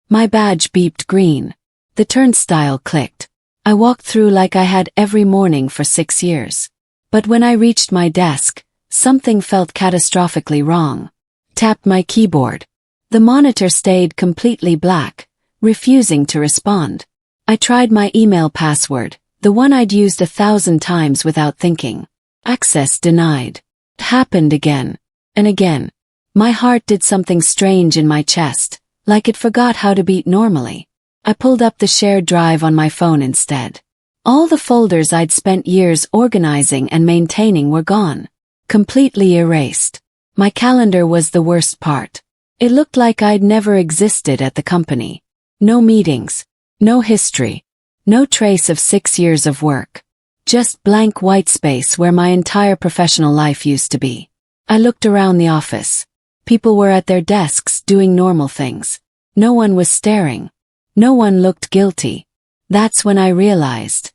My badge beeped green. The turnstile clicked. I walked through like I had every morning for 6 years. But when I reached my desk, something felt catastrophically wrong. Tapped my keyboard. The monitor stayed completely black, refusing to respond. I tried my email password, the one I'd used 1,000 times without thinking. Access denied. It happened again and again. My heart did something strange in my chest, like it forgot how to beat normally. I pulled up the shared drive on my phone instead. All the folders I'd spent years organizing and maintaining were gone. Completely erased. My calendar was the worst part. It looked like I'd never existed at the company. No meetings. No history. No trace of 6 years of work. Just blank white space where my entire professional life used to be. I looked around the office. People were at their desks doing normal things. No one was staring. No one looked guilty. That's when I realized.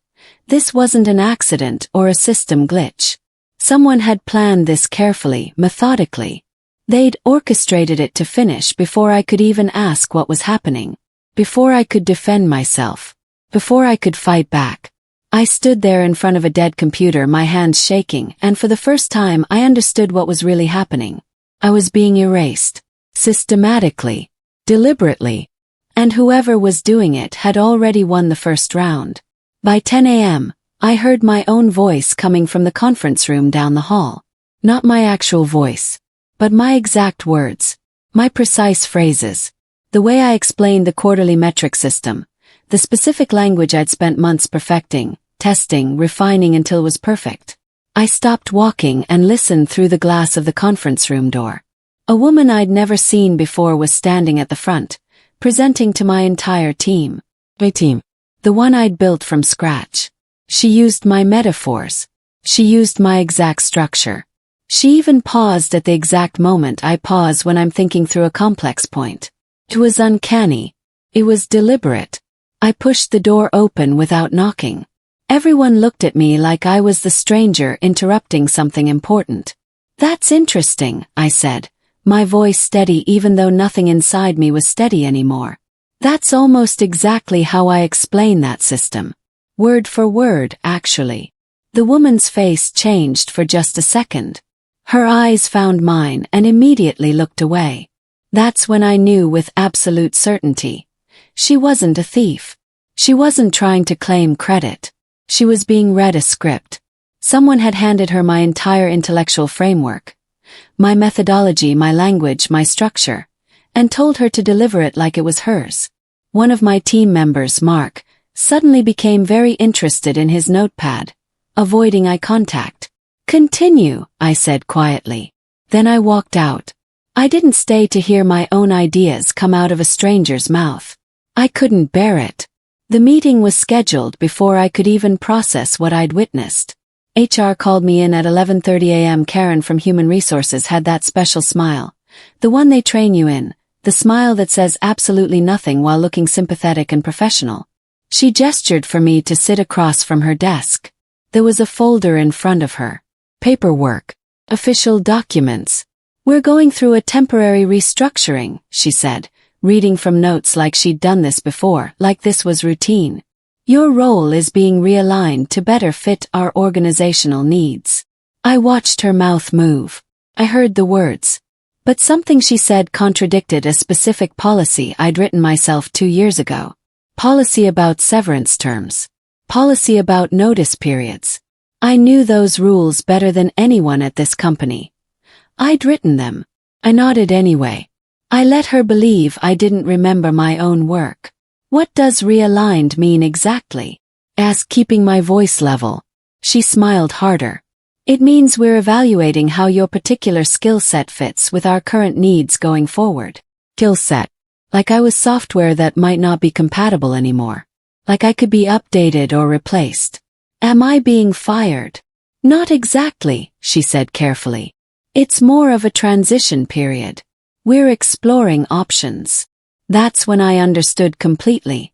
This wasn't an accident or a system glitch. Someone had planned this carefully, methodically. They'd orchestrated it to finish before I could even ask what was happening. Before I could defend myself. Before I could fight back. I stood there in front of a dead computer, my hands shaking, and for the first time I understood what was really happening. I was being erased. Systematically. Deliberately. And whoever was doing it had already won the first round. By 10 a.m., I heard my own voice coming from the conference room down the hall. Not my actual voice. But my exact words. My precise phrases. The way I explained the quarterly metric system. The specific language I'd spent months perfecting, testing, refining until it was perfect. I stopped walking and listened through the glass of the conference room door. A woman I'd never seen before was standing at the front, presenting to my entire team. My team. The one I'd built from scratch. She used my metaphors. She used my exact structure. She even paused at the exact moment I pause when I'm thinking through a complex point. It was uncanny. It was deliberate. I pushed the door open without knocking. Everyone looked at me like I was the stranger interrupting something important. That's interesting, I said, my voice steady even though nothing inside me was steady anymore. That's almost exactly how I explain that system. Word for word, actually. The woman's face changed for just a second. Her eyes found mine and immediately looked away. That's when I knew with absolute certainty. She wasn't a thief. She wasn't trying to claim credit. She was being read a script. Someone had handed her my entire intellectual framework. My methodology, my language, my structure. And told her to deliver it like it was hers. One of my team members, Mark, suddenly became very interested in his notepad, avoiding eye contact. Continue, I said quietly. Then I walked out. I didn't stay to hear my own ideas come out of a stranger's mouth. I couldn't bear it. The meeting was scheduled before I could even process what I'd witnessed. HR called me in at 11:30 a.m. Karen from Human Resources had that special smile. The one they train you in. The smile that says absolutely nothing while looking sympathetic and professional. She gestured for me to sit across from her desk. There was a folder in front of her. Paperwork. Official documents. We're going through a temporary restructuring, she said, reading from notes like she'd done this before, like this was routine. Your role is being realigned to better fit our organizational needs. I watched her mouth move. I heard the words. But something she said contradicted a specific policy I'd written myself 2 years ago. Policy about severance terms. Policy about notice periods. I knew those rules better than anyone at this company. I'd written them. I nodded anyway. I let her believe I didn't remember my own work. What does realigned mean exactly? Asked, keeping my voice level. She smiled harder. It means we're evaluating how your particular skill set fits with our current needs going forward. Skill set. Like I was software that might not be compatible anymore. Like I could be updated or replaced. Am I being fired? Not exactly, she said carefully. It's more of a transition period. We're exploring options. That's when I understood completely.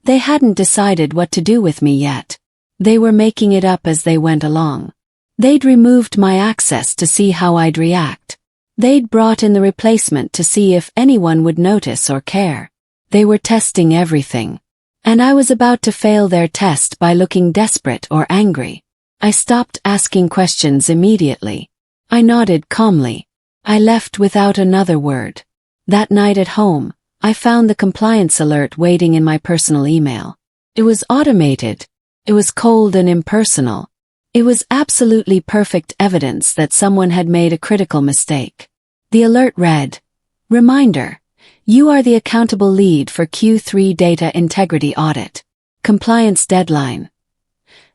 They hadn't decided what to do with me yet. They were making it up as they went along. They'd removed my access to see how I'd react. They'd brought in the replacement to see if anyone would notice or care. They were testing everything. And I was about to fail their test by looking desperate or angry. I stopped asking questions immediately. I nodded calmly. I left without another word. That night at home, I found the compliance alert waiting in my personal email. It was automated. It was cold and impersonal. It was absolutely perfect evidence that someone had made a critical mistake. The alert read, "Reminder. You are the accountable lead for Q3 Data Integrity Audit. Compliance deadline.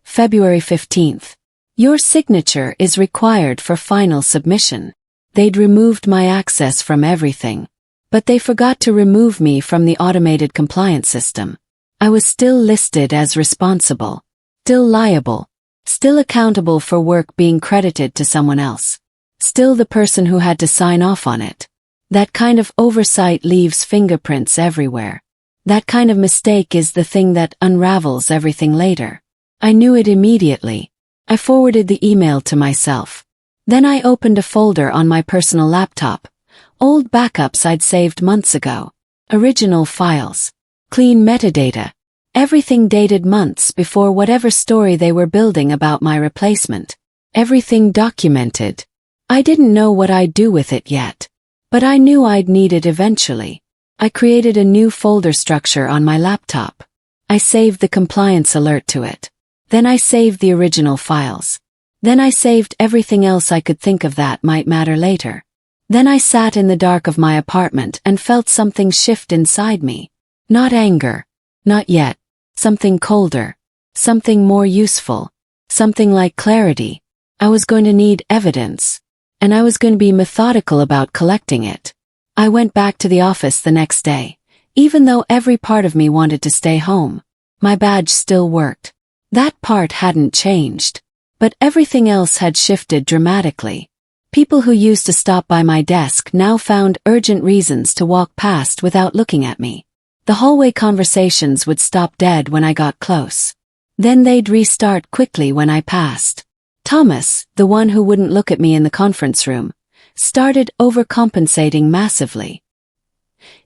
February 15th. Your signature is required for final submission." They'd removed my access from everything. But they forgot to remove me from the automated compliance system. I was still listed as responsible. Still liable. Still accountable for work being credited to someone else. Still the person who had to sign off on it. That kind of oversight leaves fingerprints everywhere. That kind of mistake is the thing that unravels everything later. I knew it immediately. I forwarded the email to myself. Then I opened a folder on my personal laptop. Old backups I'd saved months ago. Original files. Clean metadata. Everything dated months before whatever story they were building about my replacement. Everything documented. I didn't know what I'd do with it yet. But I knew I'd need it eventually. I created a new folder structure on my laptop. I saved the compliance alert to it. Then I saved the original files. Then I saved everything else I could think of that might matter later. Then I sat in the dark of my apartment and felt something shift inside me. Not anger. Not yet. Something colder. Something more useful. Something like clarity. I was going to need evidence. And I was going to be methodical about collecting it. I went back to the office the next day. Even though every part of me wanted to stay home, my badge still worked. That part hadn't changed. But everything else had shifted dramatically. People who used to stop by my desk now found urgent reasons to walk past without looking at me. The hallway conversations would stop dead when I got close. Then they'd restart quickly when I passed. Thomas, the one who wouldn't look at me in the conference room, started overcompensating massively.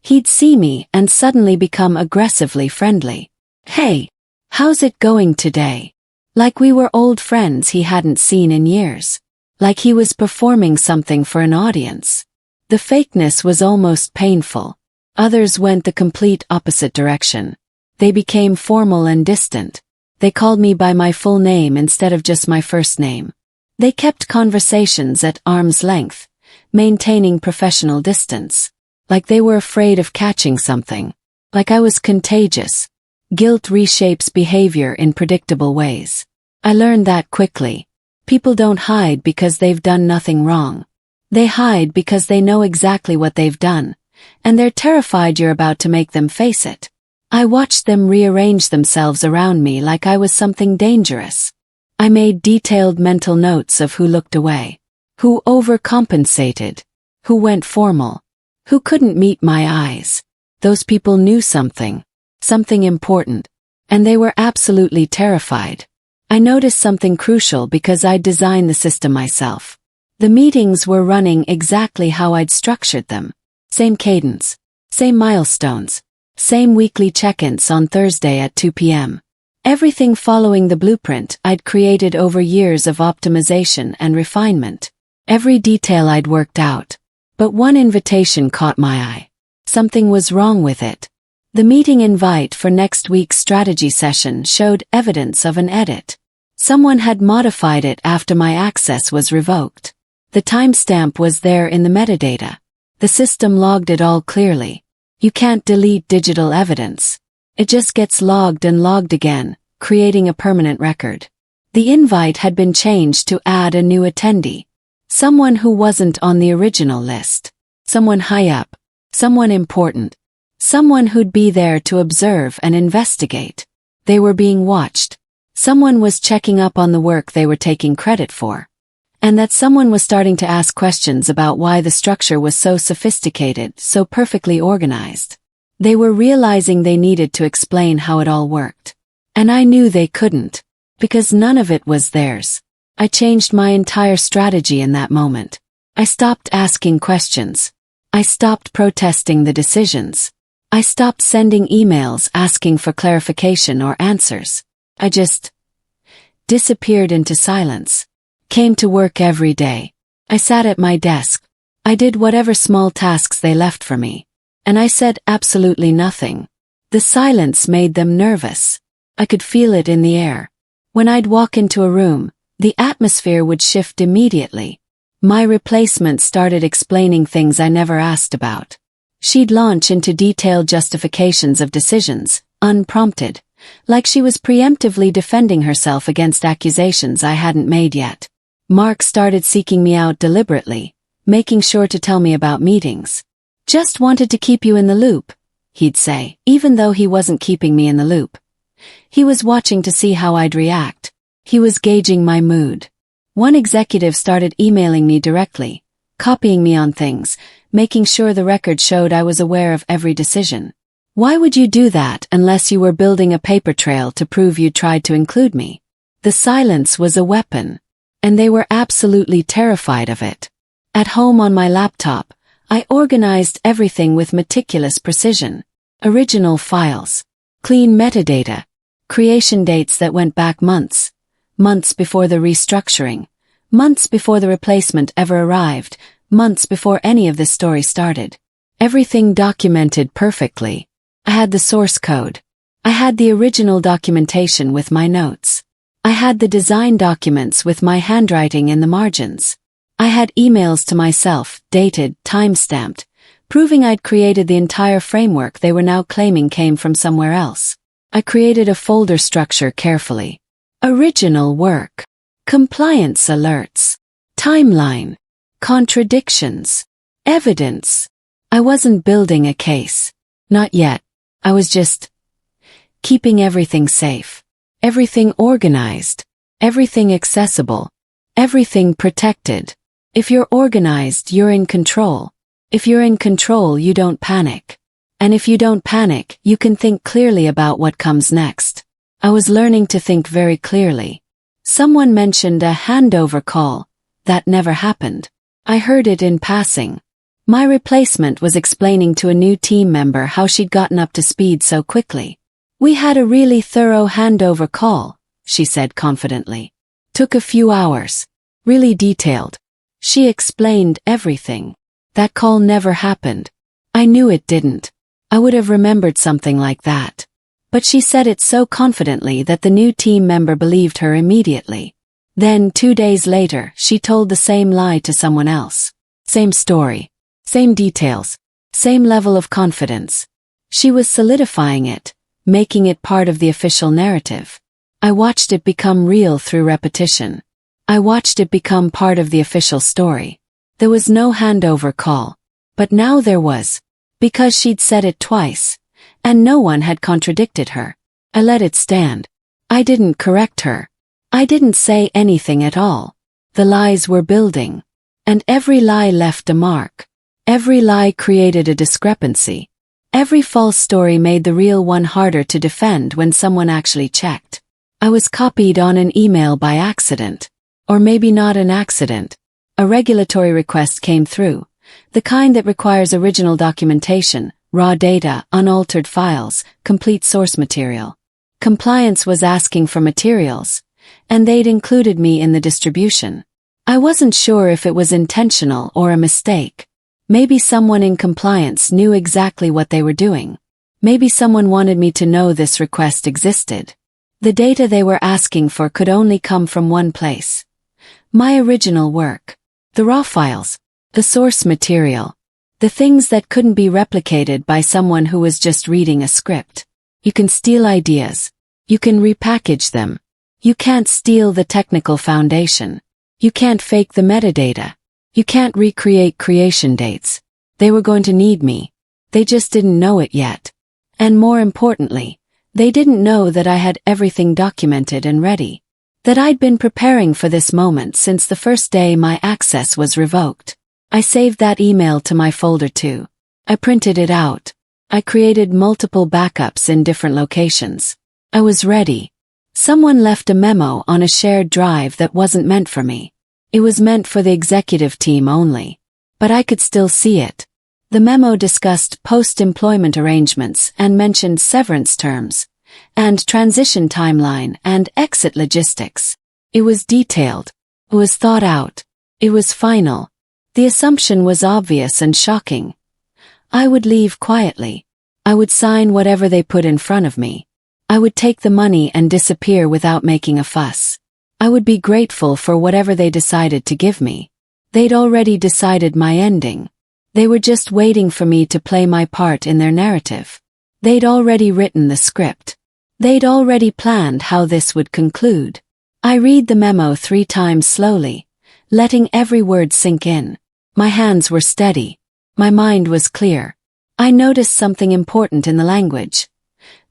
He'd see me and suddenly become aggressively friendly. "Hey, how's it going today?" Like we were old friends he hadn't seen in years. Like he was performing something for an audience. The fakeness was almost painful. Others went the complete opposite direction. They became formal and distant. They called me by my full name instead of just my first name. They kept conversations at arm's length, maintaining professional distance. Like they were afraid of catching something. Like I was contagious. Guilt reshapes behavior in predictable ways. I learned that quickly. People don't hide because they've done nothing wrong. They hide because they know exactly what they've done, and they're terrified you're about to make them face it. I watched them rearrange themselves around me like I was something dangerous. I made detailed mental notes of who looked away, who overcompensated, who went formal, who couldn't meet my eyes. Those people knew something important, and they were absolutely terrified. I noticed something crucial because I'd designed the system myself. The meetings were running exactly how I'd structured them. Same cadence, same milestones. Same weekly check-ins on Thursday at 2 p.m. Everything following the blueprint I'd created over years of optimization and refinement. Every detail I'd worked out. But one invitation caught my eye. Something was wrong with it. The meeting invite for next week's strategy session showed evidence of an edit. Someone had modified it after my access was revoked. The timestamp was there in the metadata. The system logged it all clearly. You can't delete digital evidence. It just gets logged and logged again, creating a permanent record. The invite had been changed to add a new attendee. Someone who wasn't on the original list. Someone high up. Someone important. Someone who'd be there to observe and investigate. They were being watched. Someone was checking up on the work they were taking credit for. And that someone was starting to ask questions about why the structure was so sophisticated, so perfectly organized. They were realizing they needed to explain how it all worked. And I knew they couldn't, because none of it was theirs. I changed my entire strategy in that moment. I stopped asking questions. I stopped protesting the decisions. I stopped sending emails asking for clarification or answers. I just disappeared into silence. Came to work every day. I sat at my desk. I did whatever small tasks they left for me. And I said absolutely nothing. The silence made them nervous. I could feel it in the air. When I'd walk into a room, the atmosphere would shift immediately. My replacement started explaining things I never asked about. She'd launch into detailed justifications of decisions, unprompted, like she was preemptively defending herself against accusations I hadn't made yet. Mark started seeking me out deliberately, making sure to tell me about meetings. Just wanted to keep you in the loop, he'd say, even though he wasn't keeping me in the loop. He was watching to see how I'd react. He was gauging my mood. One executive started emailing me directly, copying me on things, making sure the record showed I was aware of every decision. Why would you do that unless you were building a paper trail to prove you tried to include me? The silence was a weapon, and they were absolutely terrified of it. At home on my laptop, I organized everything with meticulous precision. Original files, clean metadata, creation dates that went back months before the restructuring, months before the replacement ever arrived, months before any of this story started. Everything documented perfectly. I had the source code. I had the original documentation with my notes. I had the design documents with my handwriting in the margins. I had emails to myself, dated, time-stamped, proving I'd created the entire framework they were now claiming came from somewhere else. I created a folder structure carefully. Original work. Compliance alerts. Timeline. Contradictions. Evidence. I wasn't building a case. Not yet. I was just keeping everything safe. Everything organized. Everything accessible. Everything protected. If you're organized, you're in control. If you're in control, you don't panic. And if you don't panic, you can think clearly about what comes next. I was learning to think very clearly. Someone mentioned a handover call. That never happened. I heard it in passing. My replacement was explaining to a new team member how she'd gotten up to speed so quickly. We had a really thorough handover call, she said confidently. Took a few hours. Really detailed. She explained everything. That call never happened. I knew it didn't. I would have remembered something like that. But she said it so confidently that the new team member believed her immediately. Then 2 days later, she told the same lie to someone else. Same story. Same details. Same level of confidence. She was solidifying it, making it part of the official narrative. I watched it become real through repetition. I watched it become part of the official story. There was no handover call. But now there was. Because she'd said it twice. And no one had contradicted her. I let it stand. I didn't correct her. I didn't say anything at all. The lies were building. And every lie left a mark. Every lie created a discrepancy. Every false story made the real one harder to defend when someone actually checked. I was copied on an email by accident. Or maybe not an accident. A regulatory request came through. The kind that requires original documentation, raw data, unaltered files, complete source material. Compliance was asking for materials, and they'd included me in the distribution. I wasn't sure if it was intentional or a mistake. Maybe someone in compliance knew exactly what they were doing. Maybe someone wanted me to know this request existed. The data they were asking for could only come from one place. My original work. The raw files. The source material. The things that couldn't be replicated by someone who was just reading a script. You can steal ideas. You can repackage them. You can't steal the technical foundation. You can't fake the metadata. You can't recreate creation dates. They were going to need me. They just didn't know it yet. And more importantly, they didn't know that I had everything documented and ready. That I'd been preparing for this moment since the first day my access was revoked. I saved that email to my folder too. I printed it out. I created multiple backups in different locations. I was ready. Someone left a memo on a shared drive that wasn't meant for me. It was meant for the executive team only. But I could still see it. The memo discussed post-employment arrangements and mentioned severance terms, and transition timeline and exit logistics. It was detailed. It was thought out. It was final. The assumption was obvious and shocking. I would leave quietly. I would sign whatever they put in front of me. I would take the money and disappear without making a fuss. I would be grateful for whatever they decided to give me. They'd already decided my ending. They were just waiting for me to play my part in their narrative. They'd already written the script. They'd already planned how this would conclude. I read the memo 3 times slowly, letting every word sink in. My hands were steady. My mind was clear. I noticed something important in the language.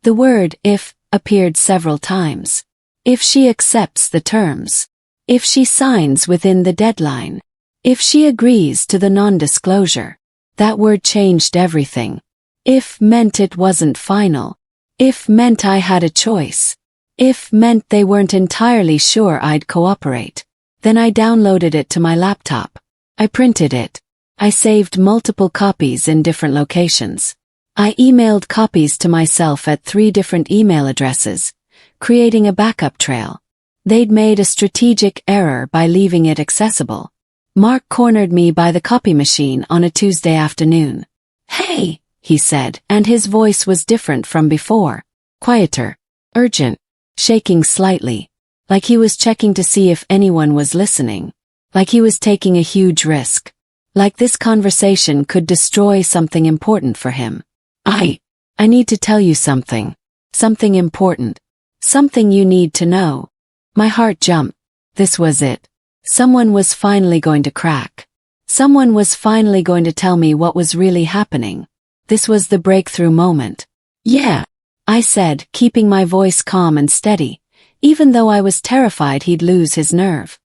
The word "if" appeared several times. If she accepts the terms. If she signs within the deadline. If she agrees to the non-disclosure. That word changed everything. If meant it wasn't final. If meant I had a choice. If meant they weren't entirely sure I'd cooperate. Then I downloaded it to my laptop. I printed it. I saved multiple copies in different locations. I emailed copies to myself at 3 different email addresses, creating a backup trail. They'd made a strategic error by leaving it accessible. Mark cornered me by the copy machine on a Tuesday afternoon. "Hey," he said, and his voice was different from before. Quieter. Urgent. Shaking slightly. Like he was checking to see if anyone was listening. Like he was taking a huge risk. Like this conversation could destroy something important for him. I need to tell you something. Something important. Something you need to know." My heart jumped. This was it. Someone was finally going to crack. Someone was finally going to tell me what was really happening. This was the breakthrough moment. "Yeah," I said, keeping my voice calm and steady, even though I was terrified he'd lose his nerve.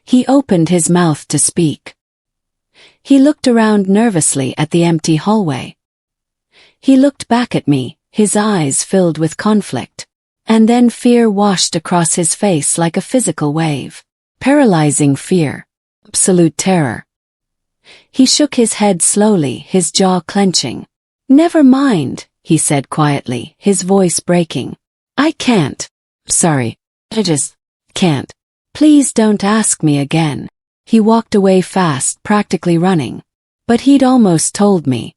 He opened his mouth to speak. He looked around nervously at the empty hallway. He looked back at me, his eyes filled with conflict. And then fear washed across his face like a physical wave. Paralyzing fear. Absolute terror. He shook his head slowly, his jaw clenching. "Never mind," he said quietly, his voice breaking. "I can't. Sorry. I just can't. Please don't ask me again." He walked away fast, practically running. But he'd almost told me.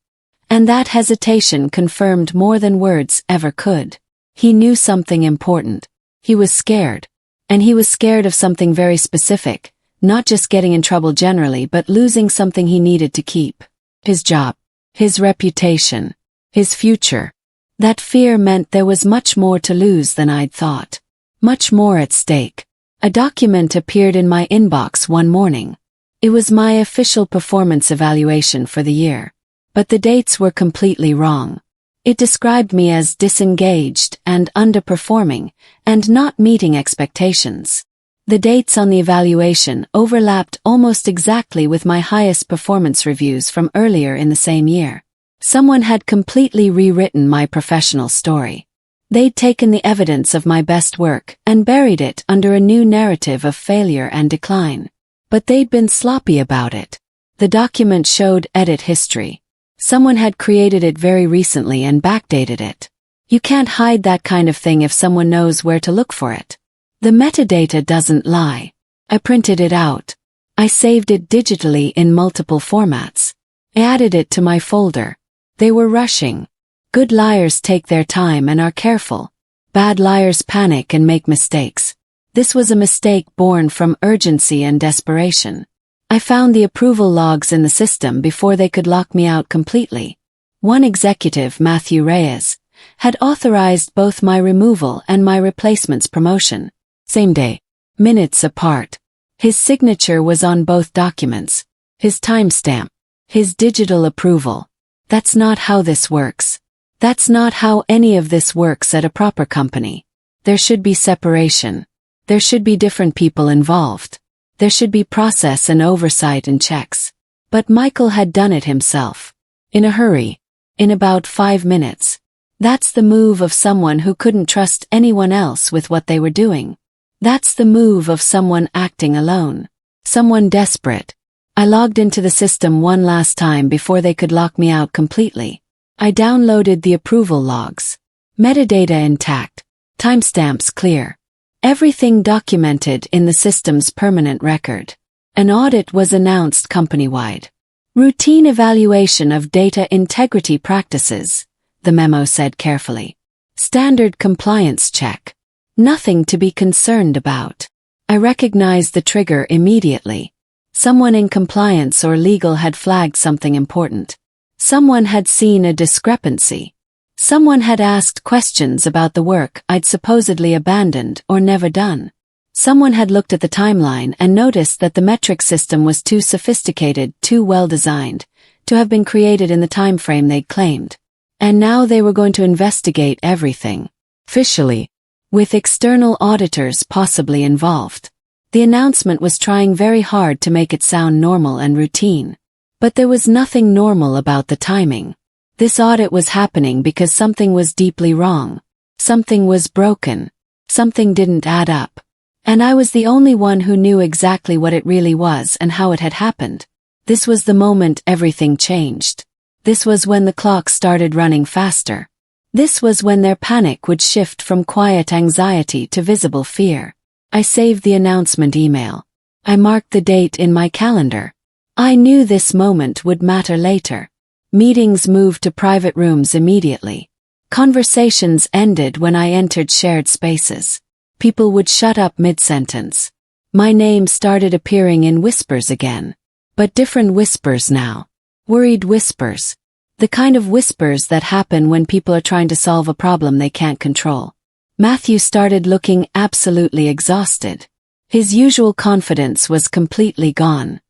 And that hesitation confirmed more than words ever could. He knew something important. He was scared. And he was scared of something very specific, not just getting in trouble generally but losing something he needed to keep. His job. His reputation. His future. That fear meant there was much more to lose than I'd thought. Much more at stake. A document appeared in my inbox one morning. It was my official performance evaluation for the year. But the dates were completely wrong. It described me as disengaged and underperforming, and not meeting expectations. The dates on the evaluation overlapped almost exactly with my highest performance reviews from earlier in the same year. Someone had completely rewritten my professional story. They'd taken the evidence of my best work and buried it under a new narrative of failure and decline. But they'd been sloppy about it. The document showed edit history. Someone had created it very recently and backdated it. You can't hide that kind of thing if someone knows where to look for it. The metadata doesn't lie. I printed it out. I saved it digitally in multiple formats. I added it to my folder. They were rushing. Good liars take their time and are careful. Bad liars panic and make mistakes. This was a mistake born from urgency and desperation. I found the approval logs in the system before they could lock me out completely. One executive, Matthew Reyes, had authorized both my removal and my replacement's promotion. Same day. Minutes apart. His signature was on both documents. His timestamp. His digital approval. That's not how this works. That's not how any of this works at a proper company. There should be separation. There should be different people involved. There should be process and oversight and checks. But Michael had done it himself. In a hurry. In about 5 minutes. That's the move of someone who couldn't trust anyone else with what they were doing. That's the move of someone acting alone. Someone desperate. I logged into the system one last time before they could lock me out completely. I downloaded the approval logs. Metadata intact. Timestamps clear. Everything documented in the system's permanent record. An audit was announced company-wide. Routine evaluation of data integrity practices, the memo said carefully. Standard compliance check. Nothing to be concerned about. I recognized the trigger immediately. Someone in compliance or legal had flagged something important. Someone had seen a discrepancy. Someone had asked questions about the work I'd supposedly abandoned or never done. Someone had looked at the timeline and noticed that the metric system was too sophisticated, too well designed, to have been created in the time frame they'd claimed. And now they were going to investigate everything. Officially. With external auditors possibly involved. The announcement was trying very hard to make it sound normal and routine. But there was nothing normal about the timing. This audit was happening because something was deeply wrong. Something was broken. Something didn't add up. And I was the only one who knew exactly what it really was and how it had happened. This was the moment everything changed. This was when the clock started running faster. This was when their panic would shift from quiet anxiety to visible fear. I saved the announcement email. I marked the date in my calendar. I knew this moment would matter later. Meetings moved to private rooms immediately. Conversations ended when I entered shared spaces. People would shut up mid-sentence. My name started appearing in whispers again. But different whispers now. Worried whispers. The kind of whispers that happen when people are trying to solve a problem they can't control. Matthew started looking absolutely exhausted. His usual confidence was completely gone.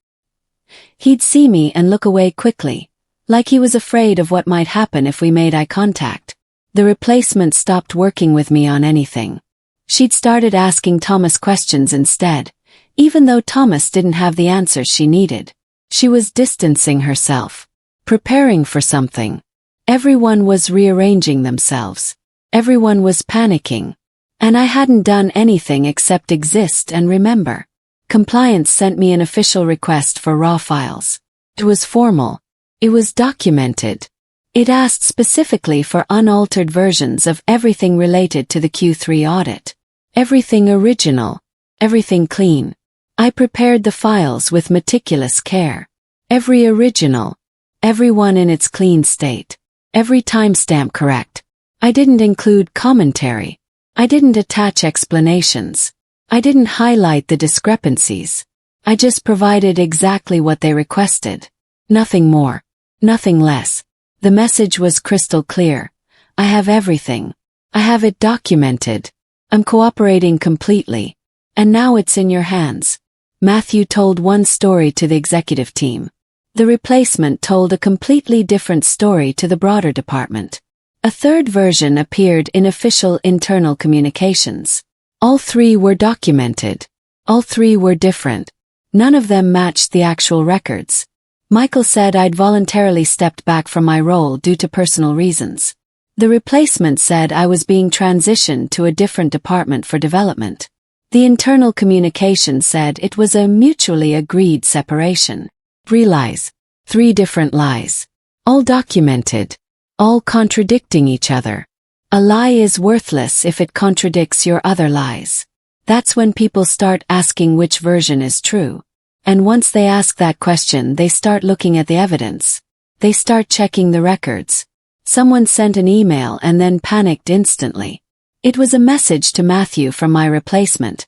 He'd see me and look away quickly, like he was afraid of what might happen if we made eye contact. The replacement stopped working with me on anything. She'd started asking Thomas questions instead, even though Thomas didn't have the answers she needed. She was distancing herself, preparing for something. Everyone was rearranging themselves. Everyone was panicking. And I hadn't done anything except exist and remember. Compliance sent me an official request for raw files. It was formal. It was documented. It asked specifically for unaltered versions of everything related to the Q3 audit. Everything original. Everything clean. I prepared the files with meticulous care. Every original. Everyone in its clean state. Every timestamp correct. I didn't include commentary. I didn't attach explanations. I didn't highlight the discrepancies. I just provided exactly what they requested. Nothing more. Nothing less. The message was crystal clear. I have everything. I have it documented. I'm cooperating completely. And now it's in your hands. Matthew told one story to the executive team. The replacement told a completely different story to the broader department. A third version appeared in official internal communications. All three were documented. All three were different. None of them matched the actual records. Michael said I'd voluntarily stepped back from my role due to personal reasons. The replacement said I was being transitioned to a different department for development. The internal communication said it was a mutually agreed separation. 3 lies. 3 different lies. All documented. All contradicting each other. A lie is worthless if it contradicts your other lies. That's when people start asking which version is true. And once they ask that question, they start looking at the evidence. They start checking the records. Someone sent an email and then panicked instantly. It was a message to Matthew from my replacement,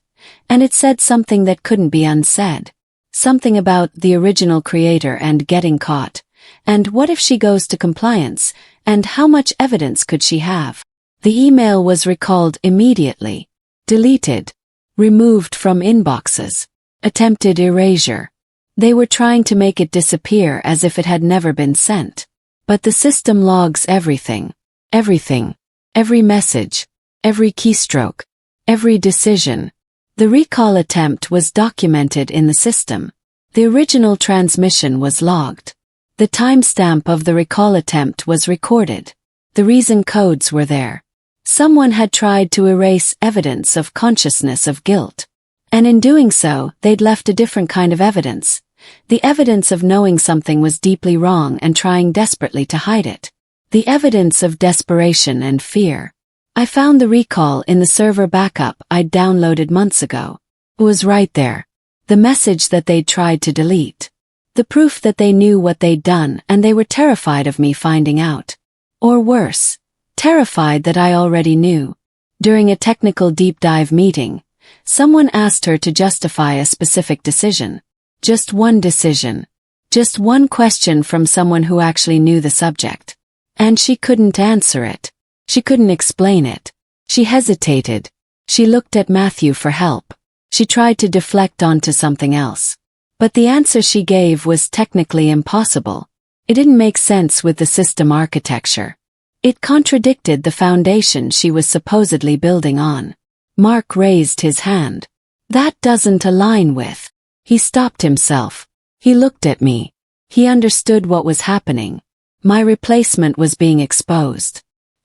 and it said something that couldn't be unsaid. Something about the original creator and getting caught. And what if she goes to compliance, and how much evidence could she have? The email was recalled immediately. Deleted. Removed from inboxes. Attempted erasure. They were trying to make it disappear as if it had never been sent. But the system logs everything. Everything. Every message. Every keystroke. Every decision. The recall attempt was documented in the system. The original transmission was logged. The timestamp of the recall attempt was recorded. The reason codes were there. Someone had tried to erase evidence of consciousness of guilt. And in doing so, they'd left a different kind of evidence, The evidence of knowing something was deeply wrong and trying desperately to hide it. The evidence of desperation and fear. I found the recall in the server backup I'd downloaded months ago. It was right there. The message that they'd tried to delete. The proof that they knew what they'd done and they were terrified of me finding out. Or worse, terrified that I already knew. During a technical deep dive meeting, someone asked her to justify a specific decision. Just one decision. Just one question from someone who actually knew the subject. And she couldn't answer it. She couldn't explain it. She hesitated. She looked at Matthew for help. She tried to deflect onto something else. But the answer she gave was technically impossible. It didn't make sense with the system architecture. It contradicted the foundation she was supposedly building on. Mark raised his hand. That doesn't align with. He stopped himself. He looked at me. He understood what was happening. My replacement was being exposed.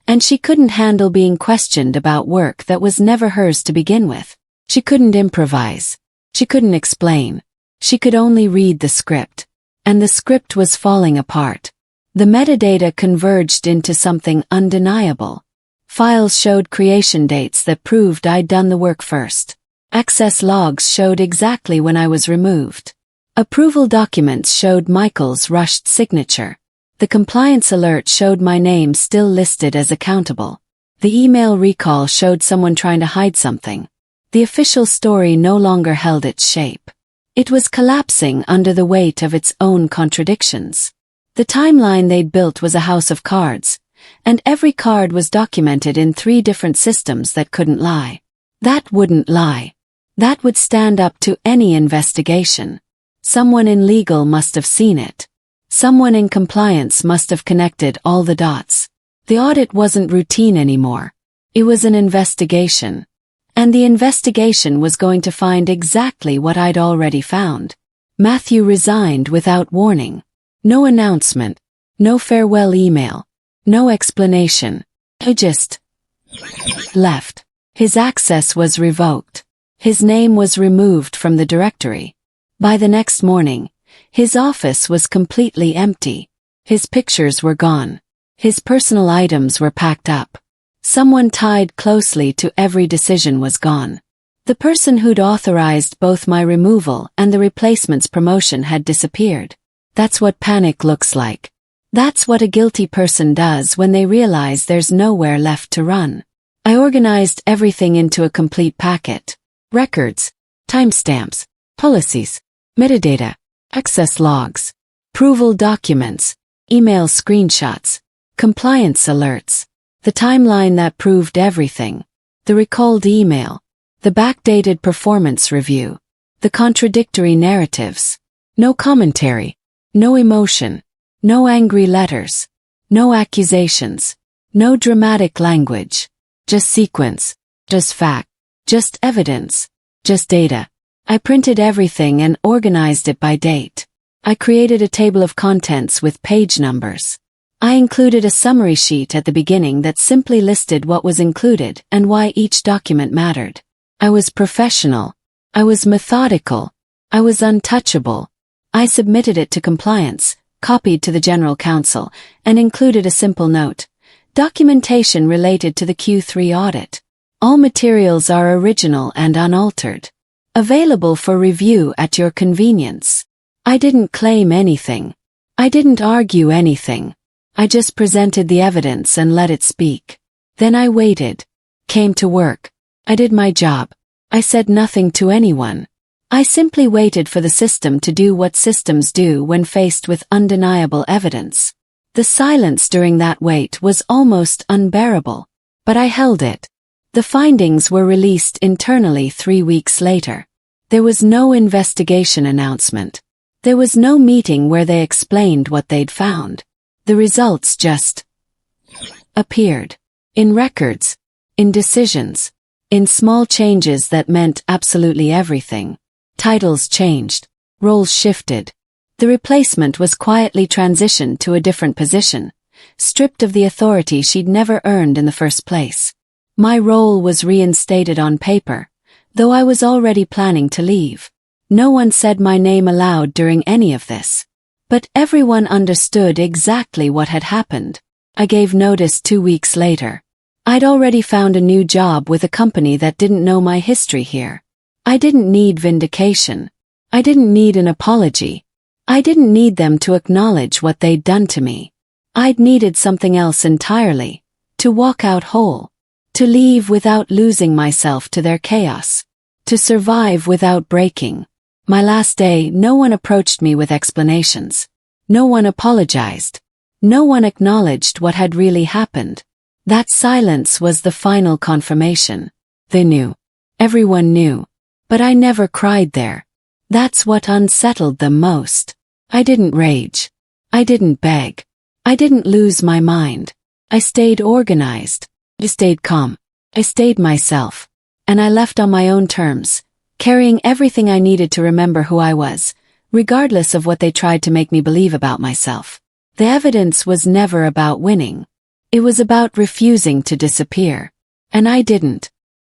And she couldn't handle being questioned about work that was never hers to begin with. She couldn't improvise. She couldn't explain. She could only read the script. And the script was falling apart. The metadata converged into something undeniable. Files showed creation dates that proved I'd done the work first. Access logs showed exactly when I was removed. Approval documents showed Michael's rushed signature. The compliance alert showed my name still listed as accountable. The email recall showed someone trying to hide something. The official story no longer held its shape. It was collapsing under the weight of its own contradictions. The timeline they'd built was a house of cards, and every card was documented in 3 different systems that couldn't lie. That wouldn't lie. That would stand up to any investigation. Someone in legal must have seen it. Someone in compliance must have connected all the dots. The audit wasn't routine anymore. It was an investigation. And the investigation was going to find exactly what I'd already found. Matthew resigned without warning. No announcement. No farewell email. No explanation. He just left. His access was revoked. His name was removed from the directory. By the next morning, his office was completely empty. His pictures were gone. His personal items were packed up. Someone tied closely to every decision was gone. The person who'd authorized both my removal and the replacement's promotion had disappeared. That's what panic looks like. That's what a guilty person does when they realize there's nowhere left to run. I organized everything into a complete packet. Records, timestamps, policies, metadata, access logs, approval documents, email screenshots, compliance alerts, the timeline that proved everything, the recalled email, the backdated performance review, the contradictory narratives, no commentary, no emotion, no angry letters, no accusations, no dramatic language, just sequence, just fact, just evidence, just data. I printed everything and organized it by date. I created a table of contents with page numbers. I included a summary sheet at the beginning that simply listed what was included and why each document mattered. I was professional. I was methodical. I was untouchable. I submitted it to compliance, copied to the General Counsel, and included a simple note. Documentation related to the Q3 audit. All materials are original and unaltered. Available for review at your convenience. I didn't claim anything. I didn't argue anything. I just presented the evidence and let it speak. Then I waited. Came to work. I did my job. I said nothing to anyone. I simply waited for the system to do what systems do when faced with undeniable evidence. The silence during that wait was almost unbearable. But I held it. The findings were released internally 3 weeks later. There was no investigation announcement. There was no meeting where they explained what they'd found. The results just appeared. In records. In decisions. In small changes that meant absolutely everything. Titles changed. Roles shifted. The replacement was quietly transitioned to a different position, stripped of the authority she'd never earned in the first place. My role was reinstated on paper, though I was already planning to leave. No one said my name aloud during any of this. But everyone understood exactly what had happened. I gave notice 2 weeks later. I'd already found a new job with a company that didn't know my history here. I didn't need vindication. I didn't need an apology. I didn't need them to acknowledge what they'd done to me. I'd needed something else entirely. To walk out whole. To leave without losing myself to their chaos. To survive without breaking. My last day, no one approached me with explanations. No one apologized. No one acknowledged what had really happened. That silence was the final confirmation. They knew. Everyone knew. But I never cried there. That's what unsettled them most. I didn't rage. I didn't beg. I didn't lose my mind. I stayed organized. I stayed calm. I stayed myself. And I left on my own terms, carrying everything I needed to remember who I was, regardless of what they tried to make me believe about myself. The evidence was never about winning. It was about refusing to disappear. And I didn't.